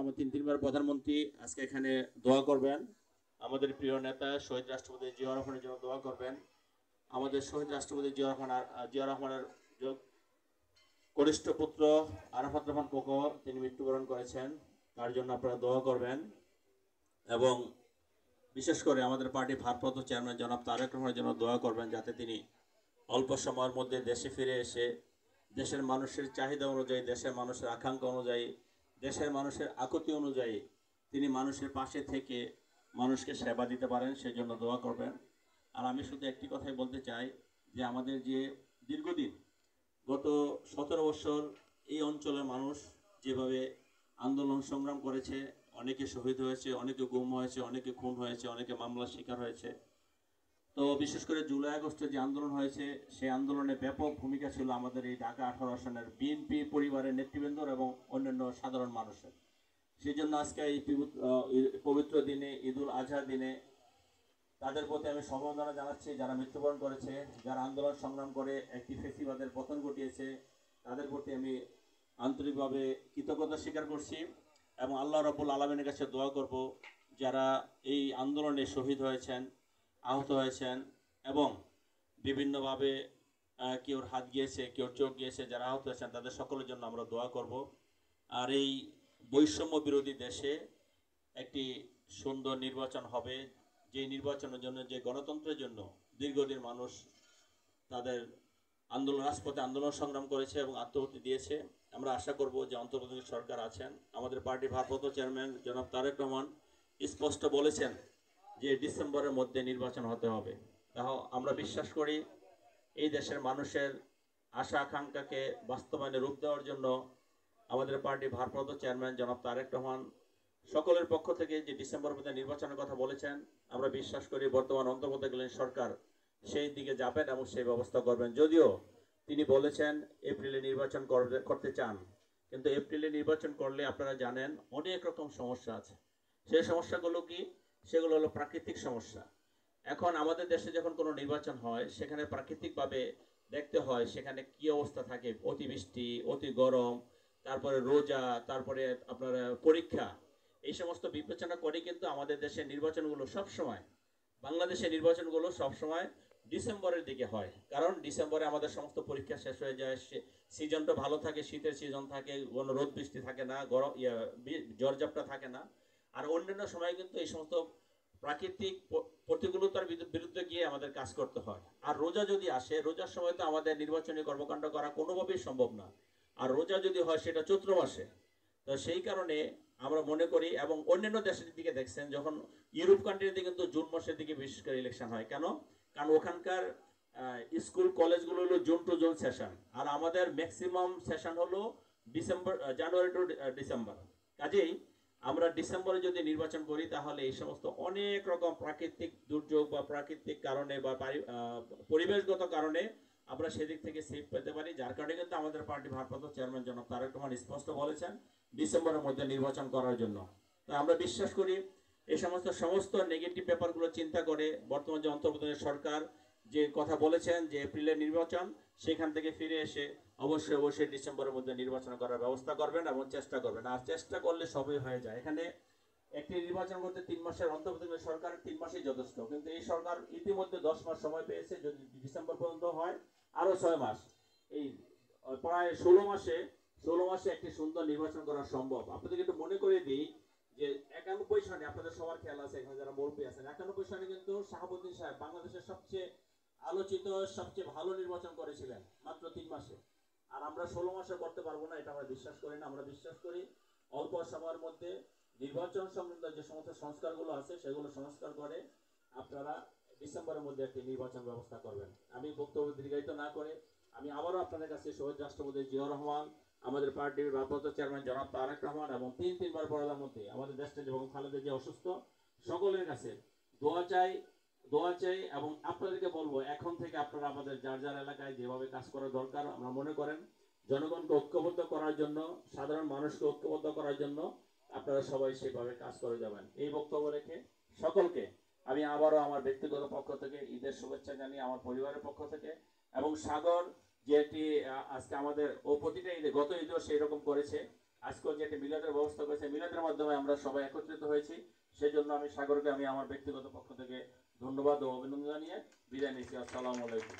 আমার তিনবার প্রধানমন্ত্রী আজকে এখানে দোয়া করবেন। আমাদের প্রিয় নেতা শহীদ রাষ্ট্রপতি জিয়া রহমানের জন্য দোয়া করবেন। আমাদের শহীদ রাষ্ট্রপতি জিয়া রহমানের কনিষ্ঠ পুত্র আরাফাত রহমান কোকো তিনি মৃত্যুবরণ করেছেন, তার জন্য আপনারা দোয়া করবেন। এবং বিশেষ করে আমাদের পার্টি ভারপ্রাপ্ত চেয়ারম্যান জনাব তারেক রহমানের জন্য দোয়া করবেন, যাতে তিনি অল্প সময়ের মধ্যে দেশে ফিরে এসে দেশের মানুষের চাহিদা অনুযায়ী, দেশের মানুষের আকাঙ্ক্ষা অনুযায়ী, দেশের মানুষের আকুতি অনুযায়ী তিনি মানুষের পাশে থেকে মানুষকে সেবা দিতে পারেন, সেই জন্য দোয়া করবেন। আর আমি শুধু একটি কথাই বলতে চাই যে আমাদের যে দীর্ঘদিন গত 17 বছর এই অঞ্চলের মানুষ যেভাবে আন্দোলন সংগ্রাম করেছে, অনেকে শহীদ হয়েছে, অনেকে গুম হয়েছে, অনেকে খুন হয়েছে, অনেকে মামলার শিকার হয়েছে। তো বিশেষ করে জুলাই আগস্টে যে আন্দোলন হয়েছে, সেই আন্দোলনে ব্যাপক ভূমিকা ছিল আমাদের এই ঢাকা 18 আসনের বিএনপি পরিবারের নেতৃবৃন্দর এবং অন্যান্য সাধারণ মানুষের। সেই জন্য আজকে এই পবিত্র দিনে, ঈদুল আজহার দিনে তাদের প্রতি আমি সম্মাননা জানাচ্ছি, যারা মৃত্যুবরণ করেছে, যারা আন্দোলন সংগ্রাম করে একটি ফেসিবাদের পতন ঘটিয়েছে, তাদের প্রতি আমি আন্তরিকভাবে কৃতজ্ঞতা স্বীকার করছি এবং আল্লাহ রাব্বুল আলামিনের কাছে দোয়া করব, যারা এই আন্দোলনে শহীদ হয়েছেন, আহত হয়েছেন এবং বিভিন্নভাবে কেউর হাত গিয়েছে, কেউর চোখ গিয়েছে, যারা আহত হয়েছেন তাদের সকলের জন্য আমরা দোয়া করব। আর এই বৈষম্য বিরোধী দেশে একটি সুন্দর নির্বাচন হবে, যে নির্বাচনের জন্য, যে গণতন্ত্রের জন্য দীর্ঘদিন মানুষ তাদের রাজপথে আন্দোলন সংগ্রাম করেছে এবং আত্মহতি দিয়েছে। আমরা আশা করব যে অন্তর্বর্তী সরকার আছেন, আমাদের পার্টির ভারপ্রাপ্ত চেয়ারম্যান জনাব তারেক রহমান স্পষ্ট বলেছেন যে ডিসেম্বরের মধ্যে নির্বাচন হতে হবে। তাও আমরা বিশ্বাস করি এই দেশের মানুষের আশা আকাঙ্ক্ষাকে বাস্তবায়নে রূপ দেওয়ার জন্য আমাদের পার্টির ভারপ্রাপ্ত চেয়ারম্যান জনাব তারেক রহমান সকলের পক্ষ থেকে যে ডিসেম্বরের মধ্যে নির্বাচনের কথা বলেছেন, আমরা বিশ্বাস করি বর্তমান অন্তর্বর্তীকালীন সরকার সেই দিকে যাবেন এবং সেই ব্যবস্থা করবেন। যদিও তিনি বলেছেন এপ্রিলে নির্বাচন করতে চান, কিন্তু এপ্রিলে নির্বাচন করলে আপনারা জানেন অনেক রকম সমস্যা আছে। সেই সমস্যাগুলো কি? সেগুলো হলো প্রাকৃতিক সমস্যা। এখন আমাদের দেশে যখন কোনো নির্বাচন হয়, সেখানে প্রাকৃতিকভাবে দেখতে হয় সেখানে কি অবস্থা থাকে, অতিবৃষ্টি, অতি গরম, তারপরে রোজা, তারপরে আপনার পরীক্ষা, এই সমস্ত বিবেচনা করে কিন্তু আমাদের দেশের নির্বাচনগুলো সবসময়, বাংলাদেশের নির্বাচনগুলো সবসময় ডিসেম্বরের দিকে হয়। কারণ ডিসেম্বরে আমাদের সমস্ত পরীক্ষা শেষ হয়ে যায়, সিজনটা ভালো থাকে, শীতের সিজন থাকে, কোনো রোদ বৃষ্টি থাকে না, গরম ঝড়ঝাপটা থাকে না। আর অন্যান্য সময় কিন্তু এই সমস্ত প্রাকৃতিক প্রতিকূলতার বিরুদ্ধে গিয়ে আমাদের কাজ করতে হয়। আর রোজা যদি আসে, রোজার সময় তো আমাদের নির্বাচনী কর্মকাণ্ড করা কোনোভাবেই সম্ভব না। আর রোজা যদি হয় সেটা চৈত্র মাসে। তো সেই কারণে আমরা মনে করি, এবং অন্যান্য দেশের দিকে দেখছেন যখন ইউরোপ কান্ট্রিতে কিন্তু জুন মাসের দিকে বিশেষ করে ইলেকশন হয়। কেন? কারণ ওখানকার স্কুল কলেজগুলো হলো জুন টু জুন সেশন, আর আমাদের ম্যাক্সিমাম সেশন হলো জানুয়ারি টু ডিসেম্বর। কাজেই আমরা ডিসেম্বরে যদি নির্বাচন করি তাহলে এই সমস্ত অনেক রকম প্রাকৃতিক দুর্যোগ বা প্রাকৃতিক কারণে বা পরিবেশগত কারণে আমরা সেদিক থেকে সেফ পেতে পারি। যার কারণে কিন্তু আমাদের পার্টি ভারপ্রাপ্ত চেয়ারম্যান জনাব তারেক রহমান স্পষ্ট বলেছেন ডিসেম্বরের মধ্যে নির্বাচন করার জন্য। তাই আমরা বিশ্বাস করি এই সমস্ত নেগেটিভ ব্যাপারগুলো চিন্তা করে বর্তমান যে অন্তর্বর্তী সরকার যে কথা বলেছেন যে এপ্রিলের নির্বাচন, সেখান থেকে ফিরে এসে অবশ্যই ডিসেম্বরের মধ্যে নির্বাচন করার ব্যবস্থা করবেন এবং চেষ্টা করবেন। আর চেষ্টা করলে সবই হয়ে যায়। এখানে একটি নির্বাচন করতে 3 মাসের অন্তর্বর্তী সরকার 3 মাসই যথেষ্ট, কিন্তু এই সরকার ইতিমধ্যে 10 মাস সময় পেয়েছে। যদি ডিসেম্বর পর্যন্ত হয় আরো 6 মাস, এই প্রায় 16 মাসে একটি সুন্দর নির্বাচন করা সম্ভব। আপনাদেরকে একটু মনে করে দিই যে 91 সনে, আপনাদের সবার খেয়াল আছে এখানে যারা মুরব্বী আছেন, 91 সনে কিন্তু শাহাবুদ্দিন সাহেব বাংলাদেশের সবচেয়ে আলোচিত, সবচেয়ে ভালো নির্বাচন করেছিলেন মাত্র 3 মাসে। আর আমরা 16 মাসে করতে পারবো না, এটা আমরা বিশ্বাস করি না। আমরা বিশ্বাস করি অল্প সময়ের মধ্যে নির্বাচন সংক্রান্ত যে সমস্ত সংস্কারগুলো আছে সেগুলো সংস্কার করে আপনারা ডিসেম্বরের মধ্যে একটি নির্বাচন ব্যবস্থা করবেন। আমি বক্তব্য দীর্ঘায়িত না করে আমি আবারও আপনাদের কাছে শহীদ রাষ্ট্রপতি জিয়া রহমান, আমাদের পার্টির ভারপ্রাপ্ত চেয়ারম্যান জনাব তারেক রহমান এবং তিনবার প্রধানমন্ত্রী আমাদের দেশটা এবং খালেদা জিয়া অসুস্থ, সকলের কাছে দোয়া চাই এবং আপনাদেরকে বলবো এখন থেকে আপনারা আমাদের যার যার এলাকায় যেভাবে কাজ করা দরকার আমরা মনে করেন জনগণকে ঐক্যবদ্ধ করার জন্য, সাধারণ মানুষকে ঐক্যবদ্ধ করার জন্য আপনারা সবাই সেভাবে কাজ করে যাবেন। এই বক্তব্য রেখে সকলকে আমি আবারও আমার ব্যক্তিগত পক্ষ থেকে ঈদের শুভেচ্ছা জানিয়ে, আমার পরিবারের পক্ষ থেকে, এবং সাগর যেটি আজকে আমাদের ও প্রতিটা ঈদে, গত ঈদেও সেই রকম করেছে, আজকেও যে একটা মিলাদের ব্যবস্থা করেছে, মিলাদের মাধ্যমে আমরা সবাই একত্রিত হয়েছি। সেই জন্য আমি সাগরকে আমি আমার ব্যক্তিগত পক্ষ থেকে ধন্যবাদ ও অভিনন্দন জানিয়ে বিদায় নিচ্ছি। আসসালামু আলাইকুম।